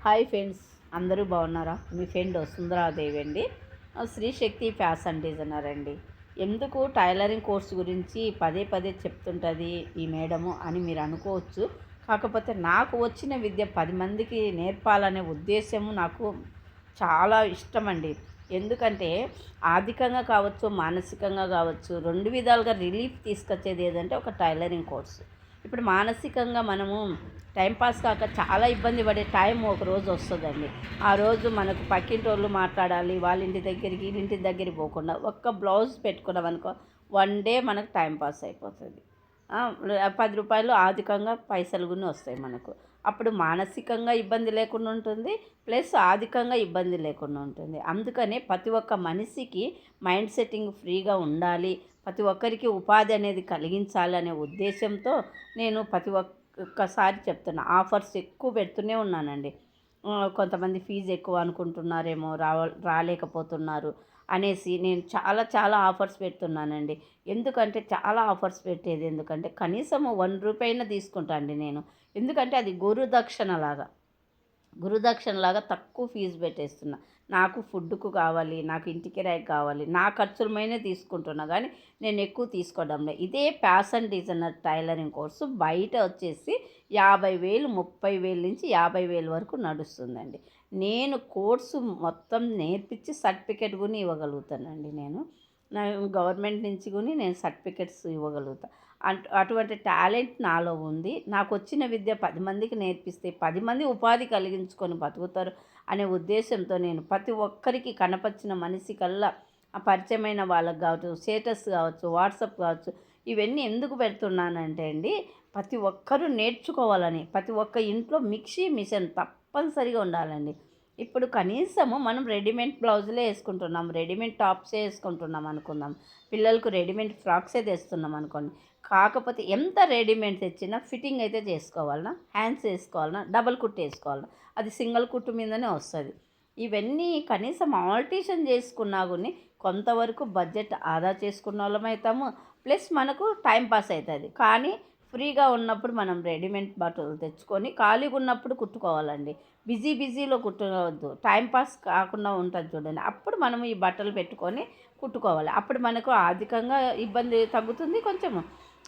Hi friends, అందరూ బాగున్నారా? మీ friend సుందరాదేవి అండి. శ్రీ శక్తి ఫ్యాషన్ డిజైనర్ అండి. ఎందుకు టైలరింగ్ కోర్స్ గురించి పదే పదే చెప్తుంటుంది ఈ మేడము అని మీరు అనుకోవచ్చు. కాకపోతే నాకు వచ్చిన విద్య 10 మందికి నేర్పాలనే ఉద్దేశము నాకు చాలా ఇష్టమండి. ఎందుకంటే ఆర్థికంగా కావచ్చు, మానసికంగా కావచ్చు, 2 విధాలుగా రిలీఫ్ తీసుకొచ్చేది ఏదంటే ఒక టైలరింగ్ కోర్సు. ఇప్పుడు మానసికంగా మనము టైంపాస్ కాక చాలా ఇబ్బంది పడే టైం ఒకరోజు వస్తుందండి. ఆ రోజు మనకు పక్కింటోళ్ళు మాట్లాడాలి, వాళ్ళ ఇంటి దగ్గరికి వీళ్ళింటి దగ్గరికి పోకుండా ఒక్క బ్లౌజ్ పెట్టుకున్నాం అనుకో, 1 డే మనకు టైంపాస్ అయిపోతుంది. రూ. 10 ఆర్థికంగా పైసలు కూడా వస్తాయి మనకు. అప్పుడు మానసికంగా ఇబ్బంది లేకుండా ఉంటుంది, ప్లస్ ఆర్థికంగా ఇబ్బంది లేకుండా ఉంటుంది. అందుకనే ప్రతి ఒక్క మనిషికి మైండ్ సెట్టింగ్ ఫ్రీగా ఉండాలి, ప్రతి ఒక్కరికి ఉపాధి అనేది కలిగించాలి అనే ఉద్దేశంతో నేను ప్రతి ఒక్కసారి చెప్తున్నా. ఆఫర్స్ ఎక్కువ పెడుతూనే ఉన్నానండి. కొంతమంది ఫీజు ఎక్కువ అనుకుంటున్నారేమో, రాలేకపోతున్నారు అనేసి నేను చాలా చాలా ఆఫర్స్ పెడుతున్నానండి. ఎందుకంటే చాలా ఆఫర్స్ పెట్టేది ఎందుకంటే కనీసం రూ. 1 అయినా తీసుకుంటా అండి నేను. ఎందుకంటే అది గురుదక్షిణలాగా తక్కువ ఫీజు పెట్టేస్తున్నా. నాకు ఫుడ్‌కు కావాలి, నాకు ఇంటి కిరాయికి కావాలి, నా ఖర్చులమైనే తీసుకుంటున్నా కానీ నేను ఎక్కువ తీసుకోవడం లే. ఇదే ఫ్యాషన్ డిజైనర్ టైలరింగ్ కోర్సు బయట వచ్చేసి 50,000, 30,000 నుంచి 50,000 వరకు నడుస్తుందండి. నేను కోర్సు మొత్తం నేర్పించి సర్టిఫికేట్ కూడా ఇవ్వగలుగుతానండి నేను. గవర్నమెంట్ నుంచి కూడా నేను సర్టిఫికేట్స్ ఇవ్వగలుగుతా. అటువంటి టాలెంట్ నాలో ఉంది. నాకు వచ్చిన విద్య 10 మందికి నేర్పిస్తే 10 మంది ఉపాధి కలిగించుకొని బతుకుతారు అనే ఉద్దేశంతో నేను ప్రతి ఒక్కరికి కనపరిచిన మనిషికల్లా పరిచయమైన వాళ్ళకి కావచ్చు, స్టేటస్ కావచ్చు, వాట్సాప్ కావచ్చు, ఇవన్నీ ఎందుకు పెడుతున్నానంటే అండి, ప్రతి ఒక్కరూ నేర్చుకోవాలని. ప్రతి ఒక్క ఇంట్లో మిక్సీ మిషన్ తప్పనిసరిగా ఉండాలండి. ఇప్పుడు కనీసము మనం రెడీమేడ్ బ్లౌజులే వేసుకుంటున్నాం, రెడీమేడ్ టాప్సే వేసుకుంటున్నాం అనుకుందాం, పిల్లలకు రెడీమేడ్ ఫ్రాక్సే తెస్తున్నాం అనుకోండి. కాకపోతే ఎంత రెడీమేడ్ తెచ్చినా ఫిట్టింగ్ అయితే చేసుకోవాలన్నా, హ్యాండ్స్ వేసుకోవాలన్నా, డబల్ కుట్టు వేసుకోవాలన్నా, అది సింగిల్ కుట్టు మీదనే వస్తుంది. ఇవన్నీ కనీసం ఆల్టరేషన్ చేసుకున్నా కానీ కొంతవరకు బడ్జెట్ ఆదా చేసుకున్న వాళ్ళం అవుతాము, ప్లస్ మనకు టైం పాస్ అవుతుంది. కానీ ఫ్రీగా ఉన్నప్పుడు మనం రెడీమేడ్ బట్టలు తెచ్చుకొని ఖాళీగా ఉన్నప్పుడు కుట్టుకోవాలండి. బిజీలో కుట్టవద్దు, టైంపాస్ కాకుండా ఉంటుంది చూడండి, అప్పుడు మనం ఈ బట్టలు పెట్టుకొని కుట్టుకోవాలి. అప్పుడు మనకు ఆర్థికంగా ఇబ్బంది తగ్గుతుంది, కొంచెము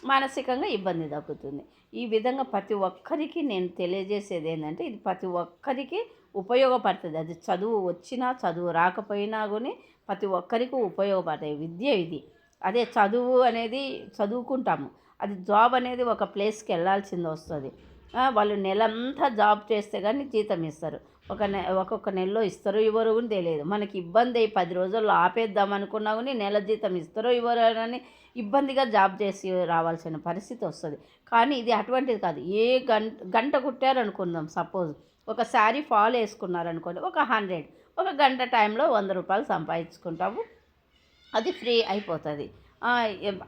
మానసికంగా ఇబ్బంది తగ్గుతుంది. ఈ విధంగా ప్రతి ఒక్కరికి నేను తెలియజేసేది ఏంటంటే ఇది ప్రతి ఒక్కరికి ఉపయోగపడుతుంది. అది చదువు వచ్చినా చదువు రాకపోయినా కానీ ప్రతి ఒక్కరికి ఉపయోగపడే విద్య ఇది. అదే చదువు అనేది చదువుకుంటాము, అది జాబ్ అనేది ఒక ప్లేస్కి వెళ్ళాల్సింది వస్తుంది. వాళ్ళు నెలంతా జాబ్ చేస్తే కానీ జీతం ఇస్తారు. ఒక్కొక్క నెలలో ఇస్తారో ఇవ్వరో కూడా తెలియదు. మనకి ఇబ్బంది అయ్యి 10 రోజుల్లో ఆపేద్దాం అనుకున్నా కానీ నెల జీతం ఇస్తారో ఇవ్వరో అని ఇబ్బందిగా జాబ్ చేసి రావాల్సిన పరిస్థితి వస్తుంది. కానీ ఇది అటువంటిది కాదు. ఏ గంట కుట్టారనుకుందాం, సపోజ్ ఒక శారీ ఫాల్ వేసుకున్నారనుకోండి, ఒక 100, ఒక గంట టైంలో రూ. 100 సంపాదించుకుంటాము, అది ఫ్రీ అయిపోతుంది.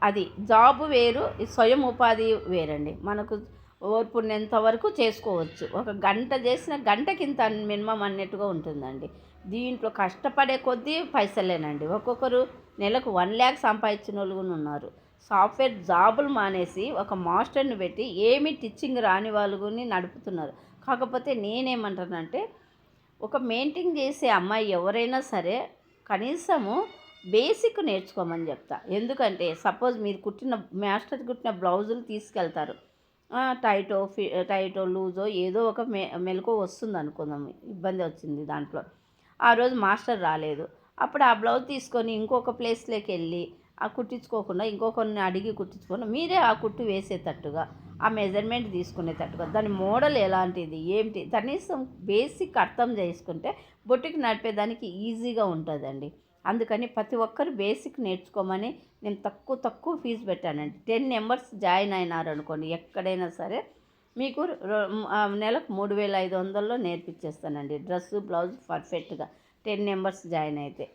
అది జాబ్ వేరు, స్వయం ఉపాధి వేరండి. మనకు ఓర్పున్నంత వరకు చేసుకోవచ్చు. ఒక గంట చేసిన గంటకింత మినిమం అన్నట్టుగా ఉంటుందండి. దీంట్లో కష్టపడే కొద్దీ పైసలేనండి. ఒక్కొక్కరు నెలకు 1,00,000 సంపాదించిన వాళ్ళు కూడా ఉన్నారు. సాఫ్ట్వేర్ జాబులు మానేసి ఒక మాస్టర్ని పెట్టి ఏమీ టీచింగ్ రాని వాళ్ళు కూడా నడుపుతున్నారు. కాకపోతే నేనేమంటానంటే, ఒక మెయింటైన్ చేసే అమ్మాయి ఎవరైనా సరే కనీసము బేసిక్ నేర్చుకోమని చెప్తా. ఎందుకంటే సపోజ్ మీరు మాస్టర్ కుట్టిన బ్లౌజులు తీసుకెళ్తారు, టైటో లూజో ఏదో ఒక మెలకువ వస్తుంది అనుకుందాం, ఇబ్బంది వచ్చింది దాంట్లో, ఆ రోజు మాస్టర్ రాలేదు, అప్పుడు ఆ బ్లౌజ్ తీసుకొని ఇంకొక ప్లేస్లోకి వెళ్ళి ఆ కుట్టించుకోకుండా ఇంకొకరిని అడిగి కుట్టించుకొని మీరే ఆ కుట్టు వేసేటట్టుగా, ఆ మెజర్మెంట్ తీసుకునేటట్టుగా, దాని మోడల్ ఎలాంటిది ఏమిటి కనీసం బేసిక్ అర్థం చేసుకుంటే బొటిక్ నడిపేదానికి ఈజీగా ఉంటుందండి. అందుకని ప్రతి ఒక్కరు బేసిక్ నేర్చుకోమని నేను తక్కువ ఫీజు పెట్టానండి. 10 మెంబర్స్ జాయిన్ అయినారనుకోండి ఎక్కడైనా సరే మీకు నెలకు 3,500లో నేర్పించేస్తానండి. డ్రెస్సు బ్లౌజ్ పర్ఫెక్ట్గా 10 మెంబర్స్ జాయిన్ అయితే.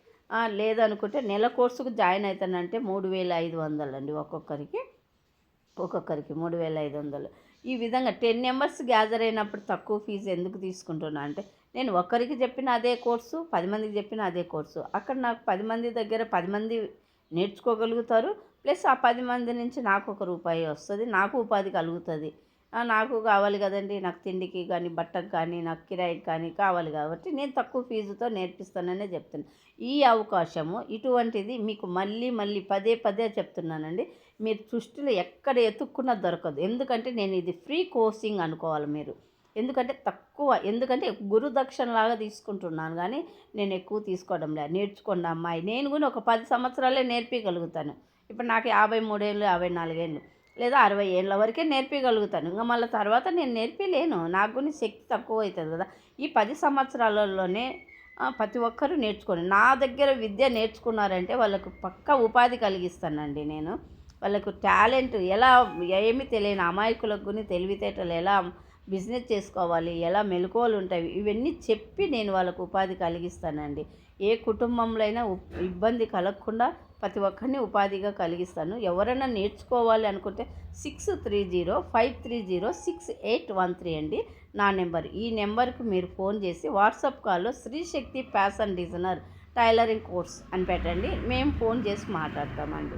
లేదనుకుంటే నెల కోర్సుకు జాయిన్ అవుతానంటే 3,500 అండి. ఒక్కొక్కరికి 3,500. ఈ విధంగా 10 మెంబర్స్ గ్యాదర్ అయినప్పుడు తక్కువ ఫీజు ఎందుకు తీసుకుంటున్నా అంటే, నేను ఒక్కరికి చెప్పిన అదే కోర్సు, 10 మందికి చెప్పిన అదే కోర్సు. అక్కడ నాకు 10 మంది దగ్గర 10 మంది నేర్చుకోగలుగుతారు, ప్లస్ ఆ 10 మంది నుంచి నాకు రూ. 1 వస్తుంది, నాకు ఉపాధి కలుగుతుంది. నాకు కావాలి కదండీ! నాకు తిండికి గానీ, బట్టకు కానీ, నాకు కిరాయికి కానీ కావాలి కాబట్టి నేను తక్కువ ఫీజుతో నేర్పిస్తాననే చెప్తున్నా. ఈ అవకాశము ఇటువంటిది మీకు మళ్ళీ, మళ్ళీ పదే, పదే చెప్తున్నానండి. మీరు సృష్టిలో ఎక్కడ ఎతుక్కున్నా దొరకదు. ఎందుకంటే నేను ఇది ఫ్రీ కోర్సింగ్ అనుకోవాలి మీరు. ఎందుకంటే తక్కువ, ఎందుకంటే గురుదక్షిణలాగా తీసుకుంటున్నాను గానీ, నేను ఎక్కువ తీసుకోవడం లే. నేర్చుకోండి అమ్మాయి. నేను కూడా ఒక 10 సంవత్సరాలే నేర్పియగలుగుతాను. ఇప్పుడు నాకు 53 ఏళ్ళు, 54 ఏళ్ళు లేదా 60 ఏళ్ళ వరకే నేర్పియగలుగుతాను. ఇంక మళ్ళా తర్వాత నేను నేర్పియలేను. నాకు కూడా శక్తి తక్కువైతది గదా! ఈ 10 సంవత్సరాలలోనే ప్రతి ఒక్కరూ నేర్చుకోండి. నా దగ్గర విద్య నేర్చుకున్నారంటే వాళ్ళకు పక్కా ఉపాధి కలిగిస్తానండి నేను. వాళ్ళకు టాలెంట్ ఎలా, ఏమీ తెలియని అమాయకులకు గుని తెలివితేటలు ఎలా బిజినెస్ చేసుకోవాలి, ఎలా మెళకువలుంటాయి, ఇవన్నీ చెప్పి నేను వాళ్ళకు ఉపాధి కలిగిస్తానండి. ఏ కుటుంబంలో అయినా ఇబ్బంది కలగకుండా ప్రతి ఒక్కరిని ఉపాధిగా కలిగిస్తాను. ఎవరైనా నేర్చుకోవాలి అనుకుంటే 6305306813 అండి నా నెంబర్. ఈ నెంబర్‌కి మీరు ఫోన్ చేసి వాట్సాప్ కాల్‌లో Srishakti fashion designer tailoring course అని పెట్టండి. మేము ఫోన్ చేసి మాట్లాడతామండి.